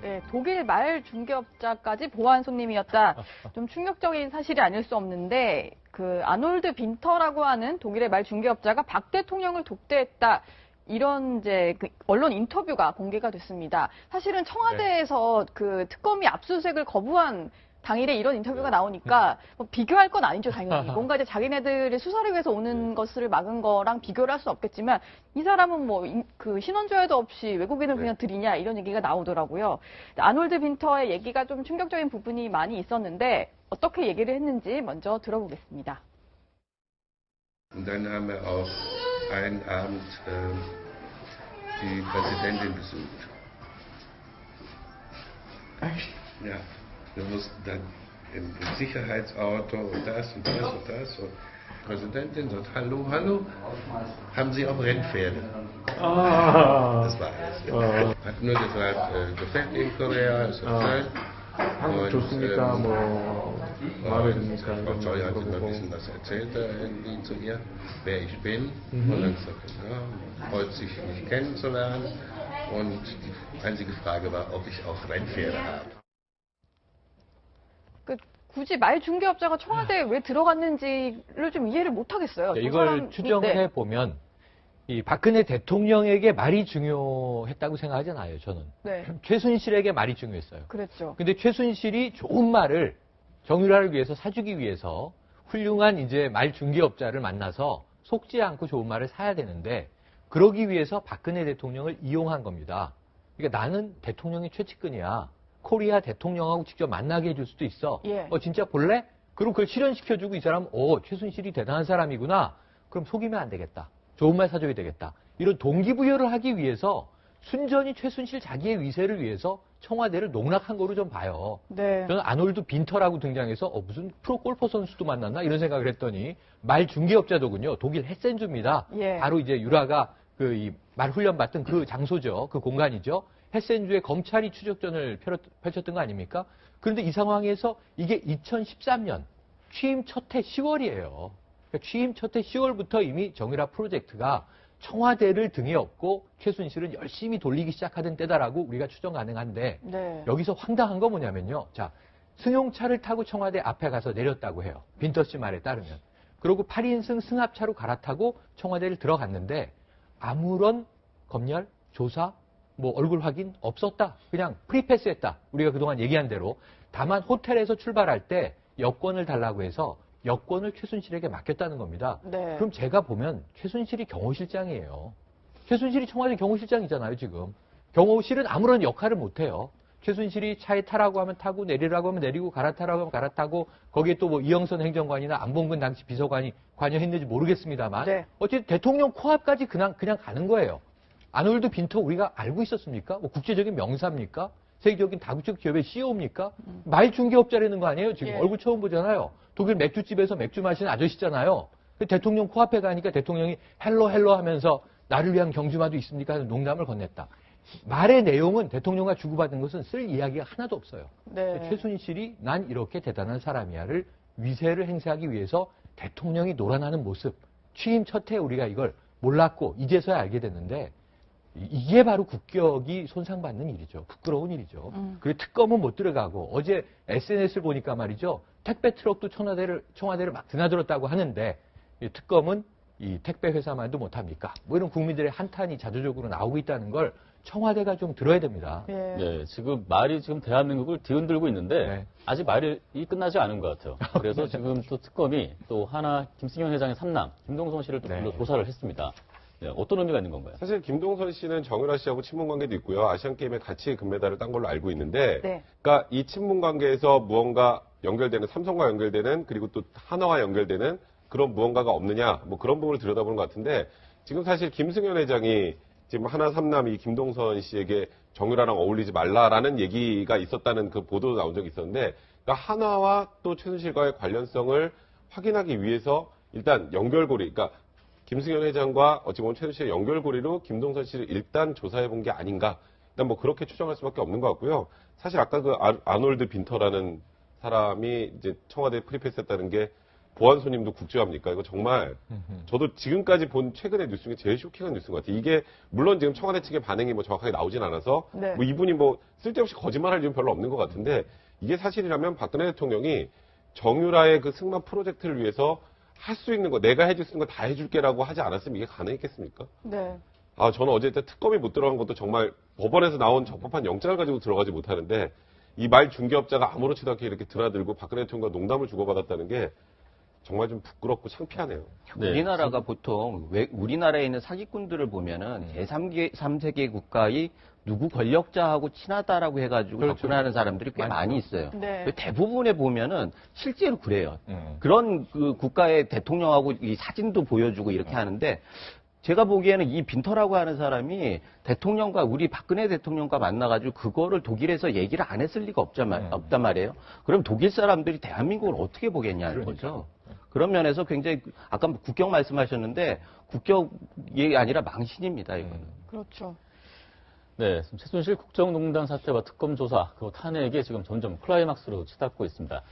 네, 독일 말 중개업자까지 보안 손님이었다. 좀 충격적인 사실이 아닐 수 없는데 그 아놀드 빈터라고 하는 독일의 말 중개업자가 박 대통령을 독대했다. 이런 이제 그 언론 인터뷰가 공개가 됐습니다. 사실은 청와대에서 그 특검이 압수수색을 거부한 당일에 이런 인터뷰가 나오니까 뭐 비교할 건 아니죠, 당연히. 뭔가 이제 자기네들의 수사를 위해서 오는 것을 막은 거랑 비교를 할 수 없겠지만 이 사람은 뭐 그 신원조회도 없이 외국인을 그냥 들이냐 이런 얘기가 나오더라고요. 아놀드 빈터의 얘기가 좀 충격적인 부분이 많이 있었는데 어떻게 얘기를 했는지 먼저 들어보겠습니다. Und dann haben wir auch einen Abend die Präsidentin besucht. Echt? Ja, wir mussten dann im Sicherheitsauto und das und das und das. Und die Präsidentin sagt, hallo, hallo, haben Sie auch Rennpferde? Das war alles. Ja. Hat nur gefragt, gefällt Ihnen Korea, ist das schön? 한국 좋습니까? Frau Joy hat immer ein bisschen was erzählt irgendwie zu ihr, wer ich bin. Und dann gesagt, ja, freut sich, mich kennenzulernen. Und die einzige Frage war, ob ich auch Rennpferde habe. 굳이 말 중개업자가 청와대에 왜 들어갔는지를 좀 이해를 못 하겠어요. 이걸 추정해 보면 이 박근혜 대통령에게 말이 중요했다고 생각하지 않아요, 저는. 네. 최순실에게 말이 중요했어요. 그랬죠. 근데 최순실이 좋은 말을 정유라를 위해서 사주기 위해서 훌륭한 이제 말 중개업자를 만나서 속지 않고 좋은 말을 사야 되는데 그러기 위해서 박근혜 대통령을 이용한 겁니다. 그러니까 나는 대통령이 최측근이야. 코리아 대통령하고 직접 만나게 해줄 수도 있어. 예. 진짜 볼래? 그럼 그걸 실현시켜주고 이 사람, 최순실이 대단한 사람이구나. 그럼 속이면 안 되겠다. 좋은 말 사줘야 되겠다. 이런 동기부여를 하기 위해서 순전히 최순실 자기의 위세를 위해서 청와대를 농락한 거로 좀 봐요. 네. 저는 아놀드 빈터라고 등장해서 무슨 프로 골퍼 선수도 만났나 이런 생각을 했더니 말 중개업자더군요. 독일 헤센주입니다. 예. 바로 이제 유라가 그 말 훈련 받던 그 장소죠. 그 공간이죠. 헤센주에 검찰이 추적전을 펼쳤던 거 아닙니까? 그런데 이 상황에서 이게 2013년 취임 첫 해 10월이에요. 그러니까 취임 첫 해 10월부터 이미 정유라 프로젝트가 청와대를 등에 업고 최순실은 열심히 돌리기 시작하던 때다라고 우리가 추정 가능한데 네. 여기서 황당한 거 뭐냐면요. 자, 승용차를 타고 청와대 앞에 가서 내렸다고 해요. 빈터 씨 말에 따르면. 그리고 8인승 승합차로 갈아타고 청와대를 들어갔는데 아무런 검열, 조사, 뭐 얼굴 확인 없었다. 그냥 프리패스했다. 우리가 그동안 얘기한 대로. 다만 호텔에서 출발할 때 여권을 달라고 해서 여권을 최순실에게 맡겼다는 겁니다. 네. 그럼 제가 보면 최순실이 경호실장이에요. 최순실이 청와대 경호실장이잖아요, 지금. 경호실은 아무런 역할을 못해요. 최순실이 차에 타라고 하면 타고 내리라고 하면 내리고 갈아타라고 하면 갈아타고 거기에 또 뭐 이영선 행정관이나 안봉근 당시 비서관이 관여했는지 모르겠습니다만 네. 어쨌든 대통령 코앞까지 그냥 가는 거예요. 아놀드 빈터 우리가 알고 있었습니까? 뭐 국제적인 명사입니까? 세계적인 다국적 기업의 CEO입니까? 말 중개업자라는 거 아니에요? 지금 예. 얼굴 처음 보잖아요. 독일 맥주집에서 맥주 마시는 아저씨잖아요. 대통령 코앞에 가니까 대통령이 헬로 하면서 나를 위한 경주마도 있습니까? 하는 농담을 건넸다. 말의 내용은 대통령과 주고받은 것은 쓸 이야기가 하나도 없어요. 네. 최순실이 난 이렇게 대단한 사람이야를 위세를 행사하기 위해서 대통령이 놀아나는 모습, 취임 첫 해 우리가 이걸 몰랐고 이제서야 알게 됐는데 이게 바로 국격이 손상받는 일이죠. 부끄러운 일이죠. 그리고 특검은 못 들어가고 어제 SNS를 보니까 말이죠. 택배 트럭도 청와대를 막 드나들었다고 하는데 이 특검은 이 택배 회사만도 못합니까? 뭐 이런 국민들의 한탄이 자조적으로 나오고 있다는 걸 청와대가 좀 들어야 됩니다. 예. 네, 지금 말이 지금 대한민국을 뒤흔들고 있는데 네. 아직 말이 끝나지 않은 것 같아요. 그래서 지금 또 특검이 또 하나 김승현 회장의 삼남 김동선 씨를 또 네. 불러 조사를 했습니다. 네, 어떤 의미가 있는 건가요? 사실 김동선 씨는 정유라 씨하고 친분 관계도 있고요. 아시안게임에 같이 금메달을 딴 걸로 알고 있는데, 네. 그러니까 이 친분 관계에서 무언가 연결되는, 삼성과 연결되는, 그리고 또 한화와 연결되는 그런 무언가가 없느냐, 뭐 그런 부분을 들여다보는 것 같은데, 지금 사실 김승현 회장이 지금 하나 삼남 이 김동선 씨에게 정유라랑 어울리지 말라라는 얘기가 있었다는 그 보도도 나온 적이 있었는데, 그러니까 한화와 또 최순실과의 관련성을 확인하기 위해서 일단 연결고리, 그러니까 김승현 회장과 어찌 보면 최순실의 연결고리로 김동선 씨를 일단 조사해 본 게 아닌가. 일단 뭐 그렇게 추정할 수밖에 없는 것 같고요. 사실 아까 그 아놀드 빈터라는 사람이 이제 청와대에 프리패스했다는 게 보안소님도 국조합니까? 이거 정말 저도 지금까지 본 최근의 뉴스 중에 제일 쇼킹한 뉴스인 것 같아요. 이게 물론 지금 청와대 측의 반응이 뭐 정확하게 나오진 않아서 네. 뭐 이분이 뭐 쓸데없이 거짓말할 이유는 별로 없는 것 같은데 이게 사실이라면 박근혜 대통령이 정유라의 그 승마 프로젝트를 위해서 할 수 있는 거 내가 해줄 수 있는 거 다 해줄게라고 하지 않았으면 이게 가능했겠습니까? 네. 아, 저는 어제 특검이 못 들어간 것도 정말 법원에서 나온 적법한 영장을 가지고 들어가지 못하는데 이 말 중개업자가 아무렇지도 않게 이렇게 드나들고 박근혜 대통령과 농담을 주고받았다는 게 정말 좀 부끄럽고 창피하네요. 네. 우리나라가 보통 우리나라에 있는 사기꾼들을 보면은 제3세계 국가의 누구 권력자하고 친하다라고 해가지고 그렇죠. 접근하는 사람들이 꽤 많죠. 많이 있어요. 네. 대부분에 보면은 실제로 그래요. 그런 그 국가의 대통령하고 이 사진도 보여주고 이렇게 하는데 제가 보기에는 이 빈터라고 하는 사람이 대통령과 우리 박근혜 대통령과 만나가지고 그거를 독일에서 얘기를 안 했을 리가 없단 말이에요. 그럼 독일 사람들이 대한민국을 어떻게 보겠냐는 거죠. 그런 면에서 굉장히 아까 국격 말씀하셨는데 국격이 아니라 망신입니다. 이거는. 그렇죠. 네, 지금 최순실 국정농단 사태와 특검 조사, 그 탄핵이 지금 점점 클라이막스로 치닫고 있습니다.